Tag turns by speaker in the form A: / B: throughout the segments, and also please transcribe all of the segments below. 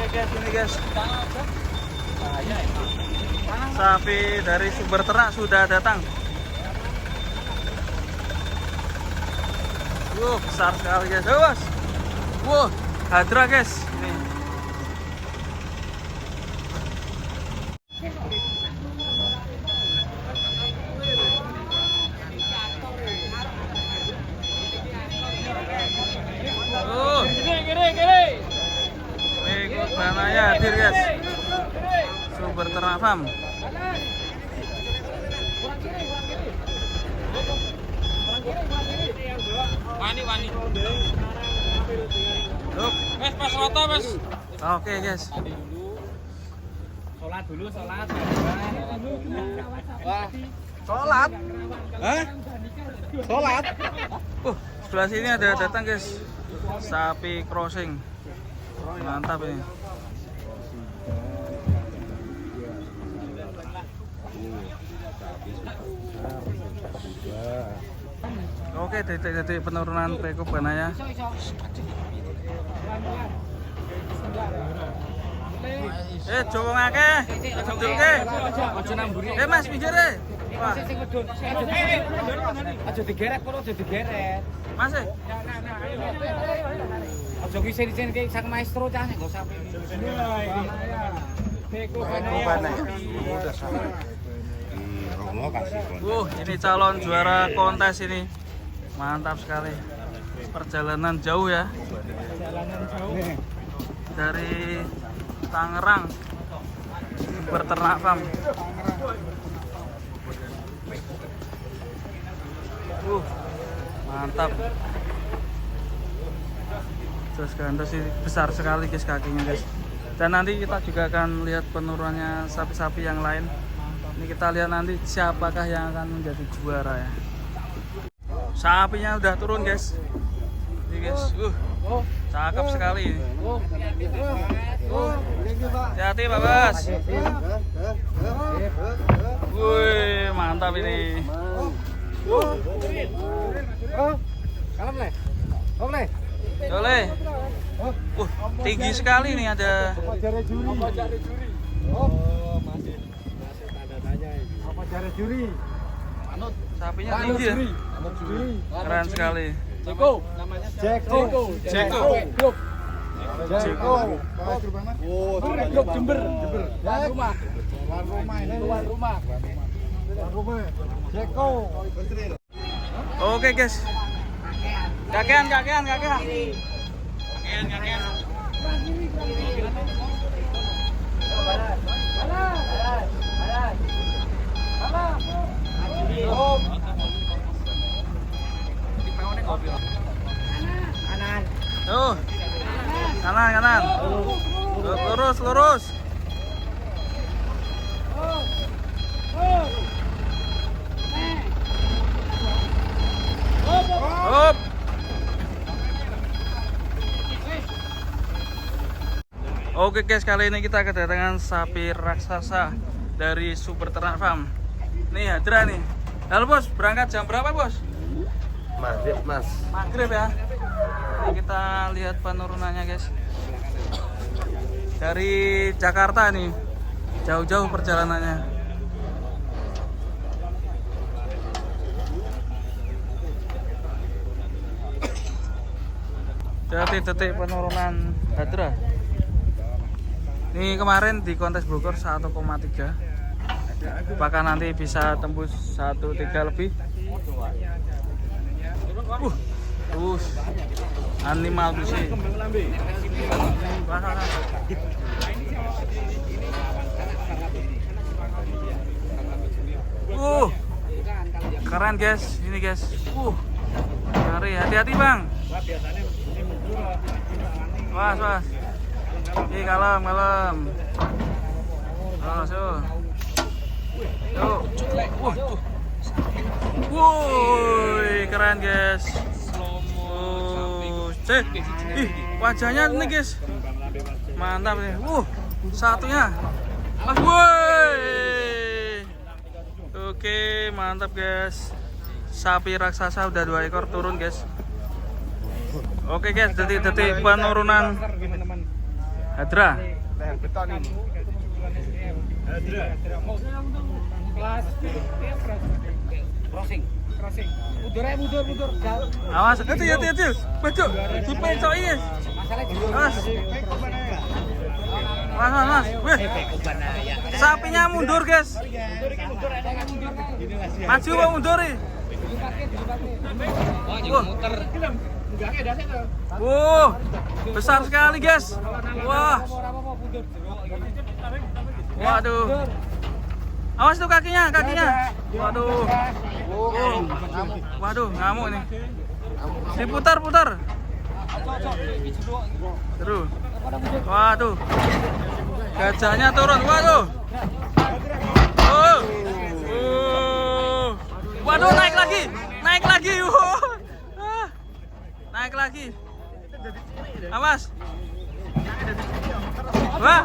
A: guys, ini guys. Sapi dari sumber ternak sudah datang. Besar sekali guys. Bos. Hadra guys. Ini. Ikut bananya hadir guys. Sumber ternak farm.
B: Wani. Mas pas foto mas.
A: Oke guys.
B: Sholat dulu.
A: Wah. Sholat? Hah? Sholat? Sebelah sini ada datang guys. Sapi crossing. Mantap ini. Oke, detik-detik penurunan pekobananya. Jowo ngake. Jowo. Mas pinggir e. Wah.
B: Aja digeret kono, aja digeret.
A: Mas e.
B: Aja ki sini ki sang maestro cah nggo sapi.
A: Ini calon juara kontes ini. Mantap sekali. Perjalanan jauh ya. Dari Tangerang. Berternak farm. Mantap. Terus gandos ini besar sekali guys kakinya guys. Dan nanti kita juga akan lihat penurunannya sapi-sapi yang lain. Ini kita lihat nanti siapakah yang akan menjadi juara ya. Sapinya udah turun guys. Ini guys. Cakep sekali ini. Hati-hati Pak Bas. Wih, mantap ini. Boleh. Tinggi sekali nih ada.
C: Apa cara juri?
A: Sapinya tinggi ya. Keren sekali.
C: Jeko. Jember. Tuan rumah. Jeko.
A: Oke guys. Kakean. Kanan. Lurus. Hop. Oke guys, kali ini kita kedatangan sapi raksasa dari Super Ternak Farm. Nih Hadra nih. Halo bos, berangkat jam berapa bos?
C: Maghrib mas.
A: Maghrib ya. Ini kita lihat penurunannya guys. Dari Jakarta nih, jauh-jauh perjalanannya. Detik-detik penurunan Hadra. Ini kemarin di kontes Bogor 1,3. Bahkan nanti bisa tembus 1,3 lebih. Animal busi. Keren guys, ini guys. Mari hati-hati bang. Was. Ih kalem. Wuih, keren guys. Wajahnya nih guys. Mantap nih. Satunya. Wuih. Oke, mantap guys. Sapi raksasa udah 2 ekor turun guys. Oke guys, detik-detik penurunan Hadra.
C: Leher beton ini.
B: Kelas crossing. Mundur.
A: Awas, hati. Bajok, dipecok ini. Awas. Mas. Wih. Sapinya mundur, guys. Maju apa mundur nih? Besar sekali, guys. Wah. Waduh. Awas tuh kakinya. Waduh. Waduh, ngamuk nih. Diputar. Terus. Waduh. Gajahnya turun. Waduh. Waduh, naik lagi. Naik lagi. Awas. Wah.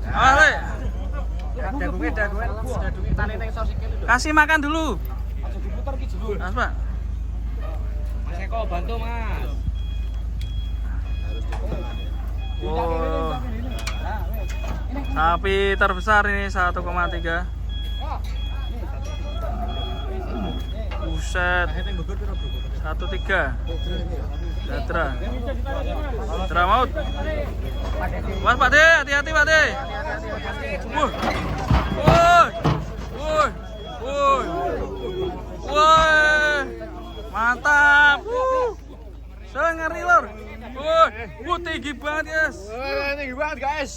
A: Awas, kasih makan dulu. Mas, Pak.
B: Mas Eko bantu, Mas.
A: Wow. Sapi terbesar ini 1,3. Buset. 1,3. Hadra maut. Mas Pak De, hati-hati Pak De. Woi. Mantap. Ngeri lor. Tinggi banget, guys.
C: Tinggi banget, guys.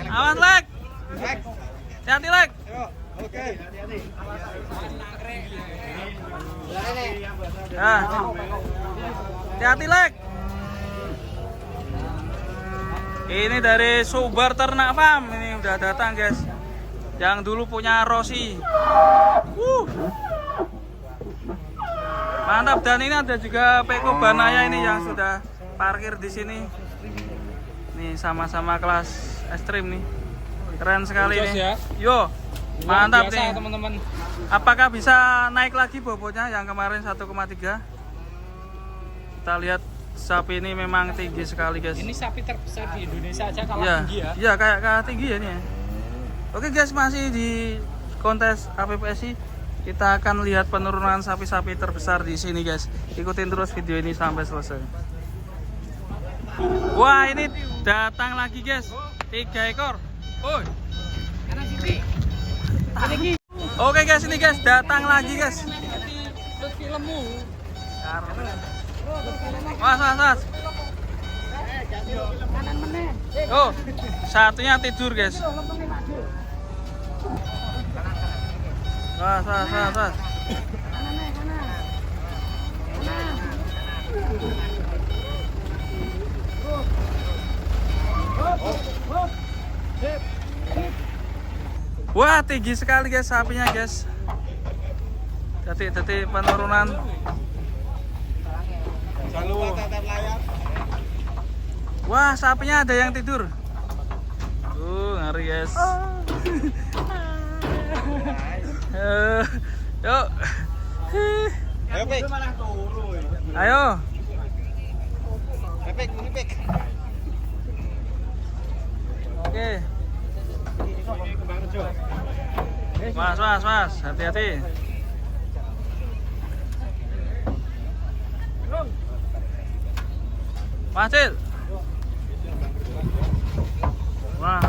A: Awas, Lek. Hati-hati, Lek.
C: Oke.
A: Hati-hati, Lek. Ini dari Subar Ternak Farm. Ini udah datang, guys. Yang dulu punya Rossi. Mantap, dan ini ada juga Peko Banaya ini yang sudah parkir di sini. Nih sama-sama kelas ekstrim nih. Keren sekali nih. Yo. Mantap nih,
B: teman-teman.
A: Apakah bisa naik lagi bobotnya yang kemarin 1,3? Kita lihat sapi ini memang tinggi sekali, guys.
B: Ini sapi terbesar di Indonesia aja kalah tinggi ya.
A: Iya, kayak tinggi ya ini ya. Oke, guys, masih di kontes APPSI. Kita akan lihat penurunan sapi-sapi terbesar di sini, guys. Ikutin terus video ini sampai selesai. Wah, ini datang lagi, guys. 3 ekor. Oke, guys, ini guys datang lagi, guys. Mas. Oh, satunya tidur, guys. Mas. Wah, tinggi sekali, guys, sapinya, guys. Detik penurunan. Wah, sapinya ada yang tidur. Ngeri, guys. Yuk. Ayo. Oke. Mas, hati-hati. Mas, Cil. Mas.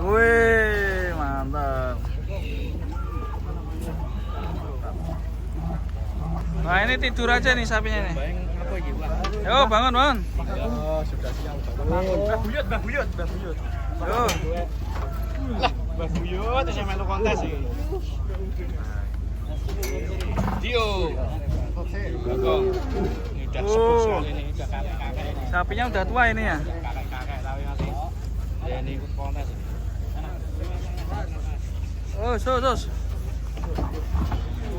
A: Wih, mantap. Nah, ini tidur aja nih sapinya nih. Yo, bangun.
C: Sudah siang. Mbah Buyut.
A: Yo.
C: Lah, Mbah Buyut yang melu kontes iki. Dio. Ini udah sepuh sekali ini, udah kakek-kakek ini.
A: Sapinya udah tua ini ya.
C: Kakek-kakek tapi masih ya ini ikut kontes.
A: Oh, sus.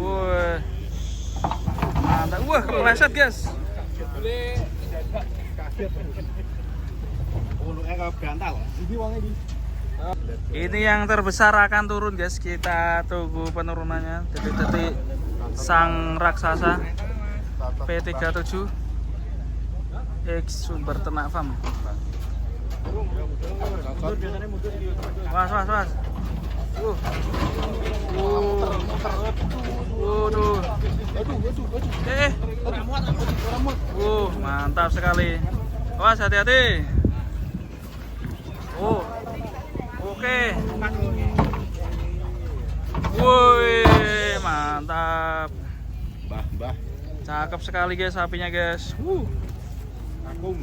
A: Wah. Mantap. Wah, kepleset, guys.
C: Ini
A: Ini yang terbesar akan turun, guys. Kita tunggu penurunannya. Detik-detik sang raksasa P37 X sumber ternak farm. Was. Waduh. Mantap sekali. Awas, hati-hati. Oke. Woi, mantap.
C: Mbah.
A: Cakep sekali guys sapinya guys.
C: Kakung.